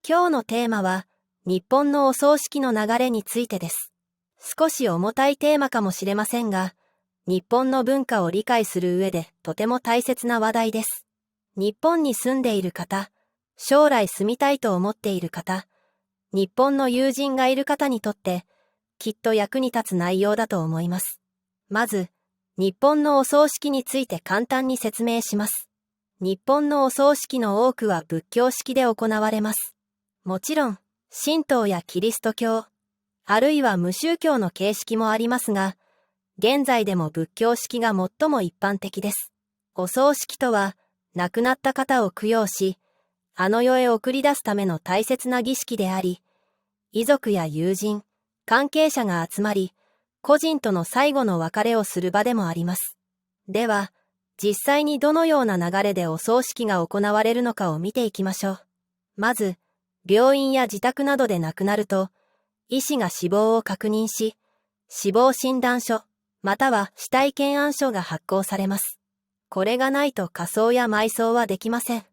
今日のテーマは、日本のお葬式の流れについてです。少し重たいテーマかもしれませんが、日本の文化を理解する上でとても大切な話題です。日本に住んでいる方、将来住みたいと思っている方、日本の友人がいる方にとって、きっと役に立つ内容だと思います。まず、日本のお葬式について簡単に説明します。日本のお葬式の多くは仏教式で行われます。もちろん、神道やキリスト教、あるいは無宗教の形式もありますが、現在でも仏教式が最も一般的です。お葬式とは、亡くなった方を供養し、あの世へ送り出すための大切な儀式であり、遺族や友人、関係者が集まり、個人との最後の別れをする場でもあります。では、実際にどのような流れでお葬式が行われるのかを見ていきましょう。まず、病院や自宅などで亡くなると、医師が死亡を確認し、死亡診断書、または死体検案書が発行されます。これがないと火葬や埋葬はできません。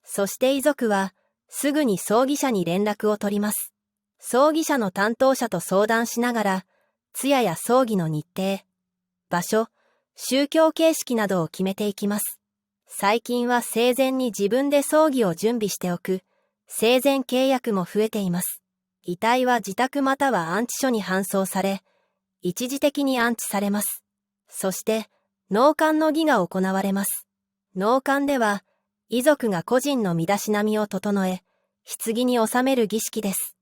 そして遺族は、すぐに葬儀社に連絡を取ります。葬儀社の担当者と相談しながら、通夜や葬儀の日程、場所、宗教形式などを決めていきます。最近は生前に自分で葬儀を準備しておく、生前契約も増えています。遺体は自宅または安置所に搬送され、一時的に安置されます。そして、納棺の儀が行われます。納棺では、遺族が個人の身だしなみを整え、棺に納める儀式です。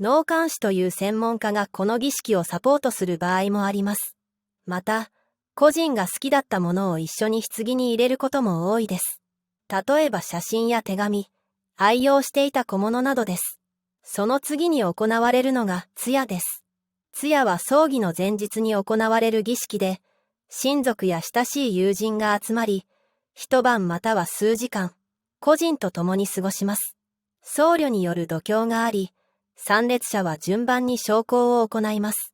納棺師という専門家がこの儀式をサポートする場合もあります。また、個人が好きだったものを一緒に棺に入れることも多いです。例えば写真や手紙、愛用していた小物などです。その次に行われるのが通夜です。通夜は葬儀の前日に行われる儀式で、親族や親しい友人が集まり、一晩または数時間、個人と共に過ごします。僧侶による読経があり、参列者は順番に焼香を行います。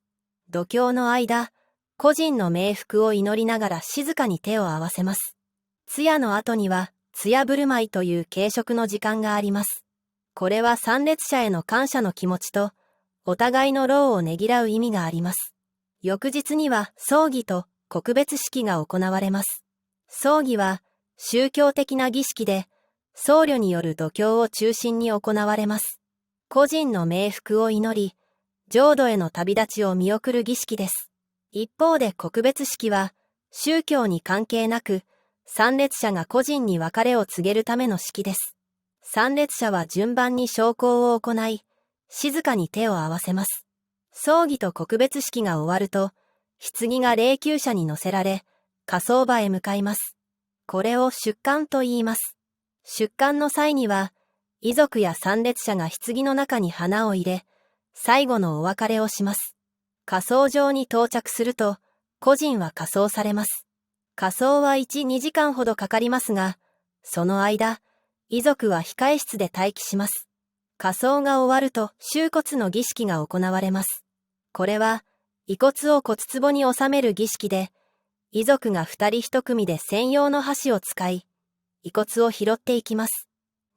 読経の間、個人の冥福を祈りながら静かに手を合わせます。通夜の後には、通夜振る舞いという軽食の時間があります。これは参列者への感謝の気持ちと、お互いの労をねぎらう意味があります。翌日には葬儀と告別式が行われます。葬儀は宗教的な儀式で、僧侶による読経を中心に行われます。個人の冥福を祈り、浄土への旅立ちを見送る儀式です。一方で告別式は、宗教に関係なく、参列者が個人に別れを告げるための式です。参列者は順番に焼香を行い、静かに手を合わせます。葬儀と告別式が終わると、棺が霊柩車に乗せられ、火葬場へ向かいます。これを出棺と言います。出棺の際には、遺族や参列者が棺の中に花を入れ、最後のお別れをします。火葬場に到着すると、個人は火葬されます。火葬は1、2時間ほどかかりますが、その間、遺族は控え室で待機します。火葬が終わると、収骨の儀式が行われます。これは、遺骨を骨壺に収める儀式で、遺族が2人1組で専用の箸を使い、遺骨を拾っていきます。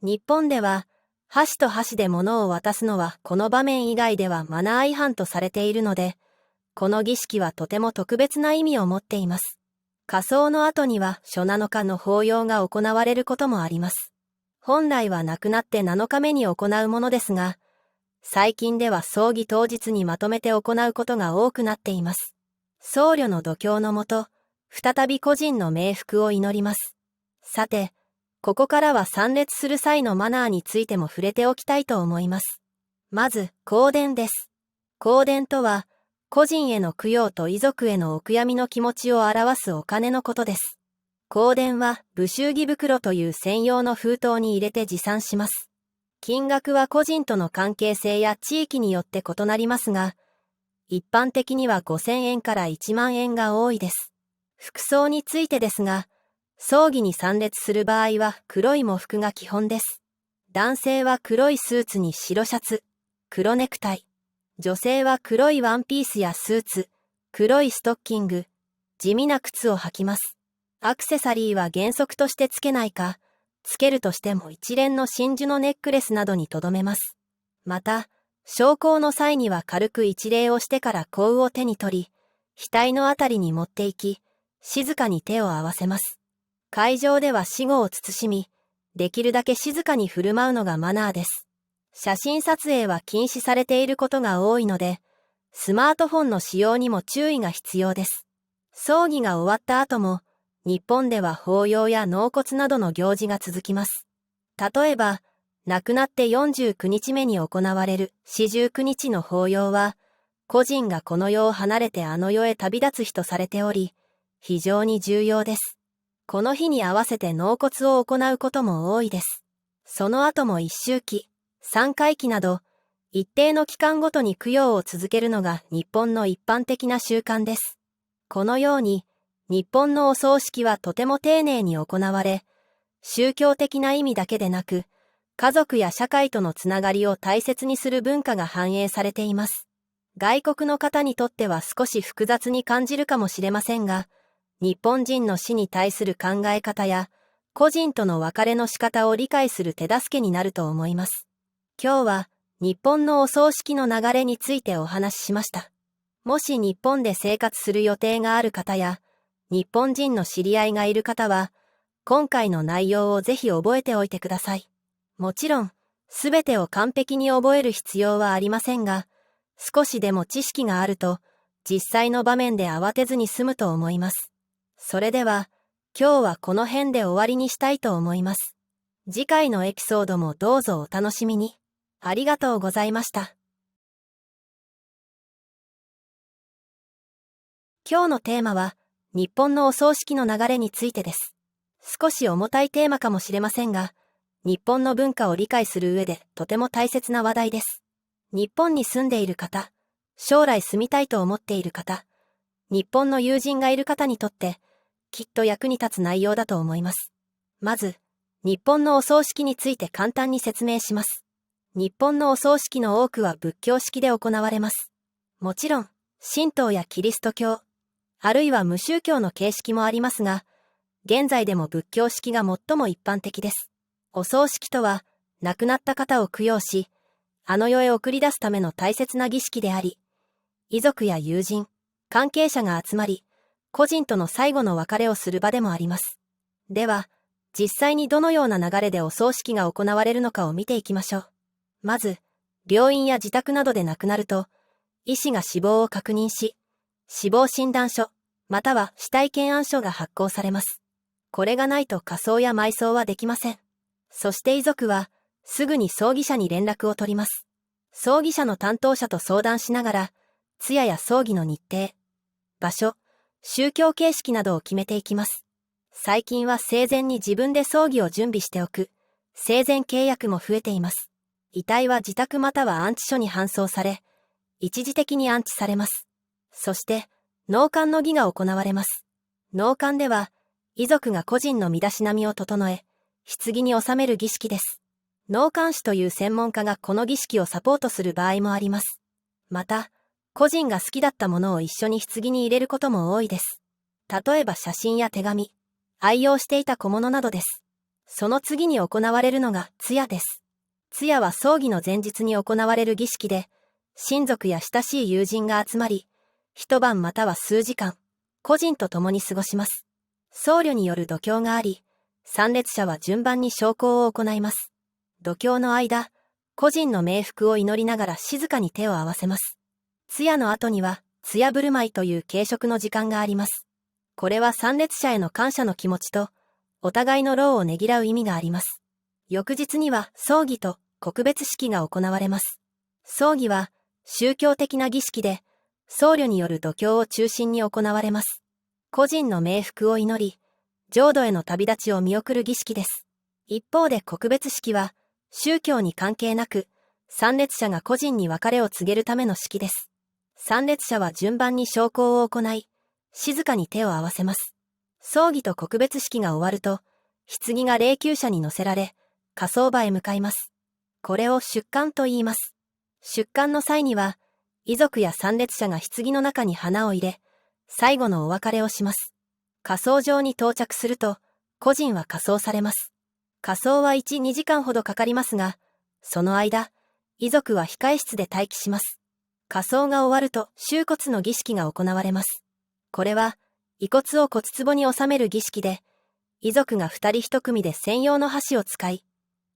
日本では、箸と箸で物を渡すのはこの場面以外ではマナー違反とされているので、この儀式はとても特別な意味を持っています。火葬の後には初7日の法要が行われることもあります。本来は亡くなって7日目に行うものですが、最近では葬儀当日にまとめて行うことが多くなっています。僧侶の読経のもと、再び個人の冥福を祈ります。さて、ここからは参列する際のマナーについても触れておきたいと思います。まず、香典です。香典とは、個人への供養と遺族へのお悔やみの気持ちを表すお金のことです。香典は、部祝儀袋という専用の封筒に入れて持参します。金額は個人との関係性や地域によって異なりますが、一般的には5000円から1万円が多いです。服装についてですが、葬儀に参列する場合は黒い喪服が基本です。男性は黒いスーツに白シャツ、黒ネクタイ。女性は黒いワンピースやスーツ、黒いストッキング、地味な靴を履きます。アクセサリーは原則としてつけないか、つけるとしても一連の真珠のネックレスなどにとどめます。また、焼香の際には軽く一礼をしてから香を手に取り、額のあたりに持っていき、静かに手を合わせます。会場では死後を慎み、できるだけ静かに振る舞うのがマナーです。写真撮影は禁止されていることが多いので、スマートフォンの使用にも注意が必要です。葬儀が終わった後も、日本では法要や納骨などの行事が続きます。例えば、亡くなって49日目に行われる四十九日の法要は、個人がこの世を離れてあの世へ旅立つ日とされており、非常に重要です。この日に合わせて納骨を行うことも多いです。その後も一周忌、三回忌など、一定の期間ごとに供養を続けるのが日本の一般的な習慣です。このように、日本のお葬式はとても丁寧に行われ、宗教的な意味だけでなく、家族や社会とのつながりを大切にする文化が反映されています。外国の方にとっては少し複雑に感じるかもしれませんが、日本人の死に対する考え方や、個人との別れの仕方を理解する手助けになると思います。今日は、日本のお葬式の流れについてお話ししました。もし日本で生活する予定がある方や、日本人の知り合いがいる方は、今回の内容をぜひ覚えておいてください。もちろん、すべてを完璧に覚える必要はありませんが、少しでも知識があると、実際の場面で慌てずに済むと思います。それでは、今日はこの辺で終わりにしたいと思います。次回のエピソードもどうぞお楽しみに。ありがとうございました。今日のテーマは、日本のお葬式の流れについてです。少し重たいテーマかもしれませんが、日本の文化を理解する上でとても大切な話題です。日本に住んでいる方、将来住みたいと思っている方、日本の友人がいる方にとって、きっと役に立つ内容だと思います。まず、日本のお葬式について簡単に説明します。日本のお葬式の多くは仏教式で行われます。もちろん、神道やキリスト教、あるいは無宗教の形式もありますが、現在でも仏教式が最も一般的です。お葬式とは、亡くなった方を供養し、あの世へ送り出すための大切な儀式であり、遺族や友人、関係者が集まり、個人との最後の別れをする場でもあります。では、実際にどのような流れでお葬式が行われるのかを見ていきましょう。まず、病院や自宅などで亡くなると、医師が死亡を確認し、死亡診断書、または死体検案書が発行されます。これがないと火葬や埋葬はできません。そして遺族は、すぐに葬儀社に連絡を取ります。葬儀社の担当者と相談しながら、通夜や葬儀の日程、場所、宗教形式などを決めていきます。最近は生前に自分で葬儀を準備しておく、生前契約も増えています。遺体は自宅または安置所に搬送され、一時的に安置されます。そして、納棺の儀が行われます。納棺では、遺族が個人の身だしなみを整え、棺に納める儀式です。納棺師という専門家がこの儀式をサポートする場合もあります。また、個人が好きだったものを一緒に棺に入れることも多いです。例えば写真や手紙、愛用していた小物などです。その次に行われるのが通夜です。通夜は葬儀の前日に行われる儀式で、親族や親しい友人が集まり、一晩または数時間、個人と共に過ごします。僧侶による読経があり、参列者は順番に焼香を行います。読経の間、個人の冥福を祈りながら静かに手を合わせます。通夜の後には、通夜振る舞いという軽食の時間があります。これは参列者への感謝の気持ちと、お互いの労をねぎらう意味があります。翌日には、葬儀と告別式が行われます。葬儀は、宗教的な儀式で、僧侶による読経を中心に行われます。個人の冥福を祈り、浄土への旅立ちを見送る儀式です。一方で告別式は、宗教に関係なく、参列者が個人に別れを告げるための式です。参列者は順番に焼香を行い、静かに手を合わせます。葬儀と告別式が終わると、棺が霊柩車に乗せられ、火葬場へ向かいます。これを出棺と言います。出棺の際には、遺族や参列者が棺の中に花を入れ、最後のお別れをします。火葬場に到着すると、個人は火葬されます。火葬は1、2時間ほどかかりますが、その間、遺族は控室で待機します。火葬が終わると収骨の儀式が行われます。これは、遺骨を骨壺に収める儀式で、遺族が二人一組で専用の箸を使い、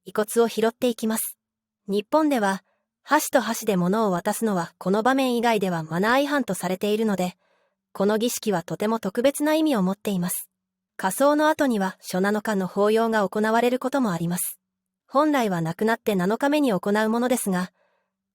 遺骨を拾っていきます。日本では、箸と箸で物を渡すのはこの場面以外ではマナー違反とされているので、この儀式はとても特別な意味を持っています。火葬の後には初7日の法要が行われることもあります。本来は亡くなって7日目に行うものですが、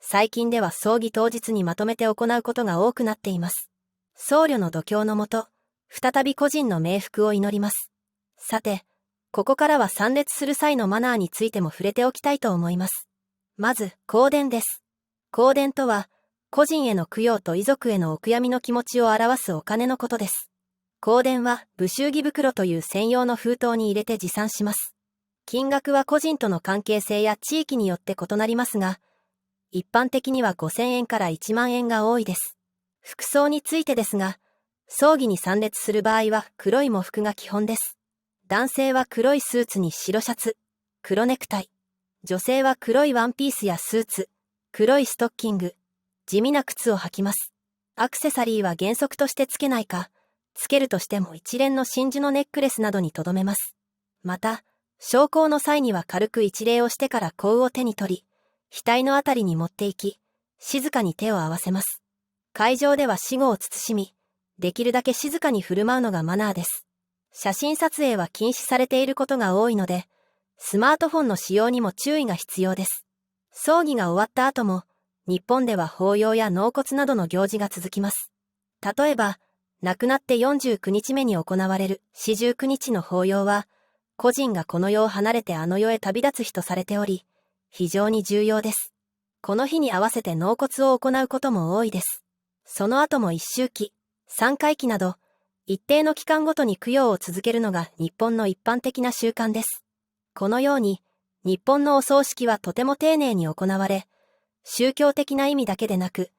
最近では葬儀当日にまとめて行うことが多くなっています。僧侶の度胸のもと、再び個人の冥福を祈ります。さて、ここからは参列する際のマナーについても触れておきたいと思います。まず、香典です。香典とは、個人への供養と遺族へのお悔やみの気持ちを表すお金のことです。香典は、部祝儀袋という専用の封筒に入れて持参します。金額は個人との関係性や地域によって異なりますが、一般的には5000円から1万円が多いです。服装についてですが、葬儀に参列する場合は黒い喪服が基本です。男性は黒いスーツに白シャツ、黒ネクタイ。女性は黒いワンピースやスーツ、黒いストッキング、地味な靴を履きます。アクセサリーは原則としてつけないか、つけるとしても一連の真珠のネックレスなどにとどめます。また、焼香の際には軽く一礼をしてから香を手に取り、額のあたりに持っていき、静かに手を合わせます。会場では死後を慎み、できるだけ静かに振る舞うのがマナーです。写真撮影は禁止されていることが多いので、スマートフォンの使用にも注意が必要です。葬儀が終わった後も、日本では法要や納骨などの行事が続きます。例えば、亡くなって49日目に行われる四十九日の法要は、個人がこの世を離れてあの世へ旅立つ日とされており、非常に重要です。この日に合わせて納骨を行うことも多いです。その後も一周忌、三回忌など、一定の期間ごとに供養を続けるのが日本の一般的な習慣です。このように、日本のお葬式はとても丁寧に行われ、宗教的な意味だけでなく、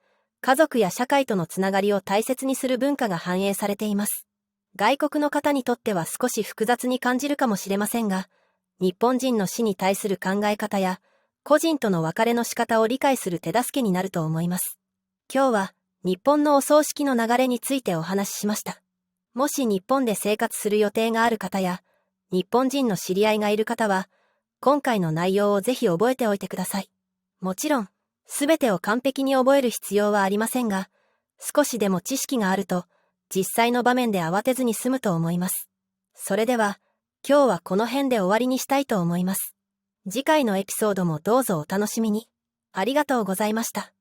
家族や社会とのつながりを大切にする文化が反映されています。外国の方にとっては少し複雑に感じるかもしれませんが、日本人の死に対する考え方や、個人との別れの仕方を理解する手助けになると思います。今日は、日本のお葬式の流れについてお話ししました。もし日本で生活する予定がある方や、日本人の知り合いがいる方は、今回の内容をぜひ覚えておいてください。もちろん、すべてを完璧に覚える必要はありませんが、少しでも知識があると、実際の場面で慌てずに済むと思います。それでは、今日はこの辺で終わりにしたいと思います。次回のエピソードもどうぞお楽しみに。ありがとうございました。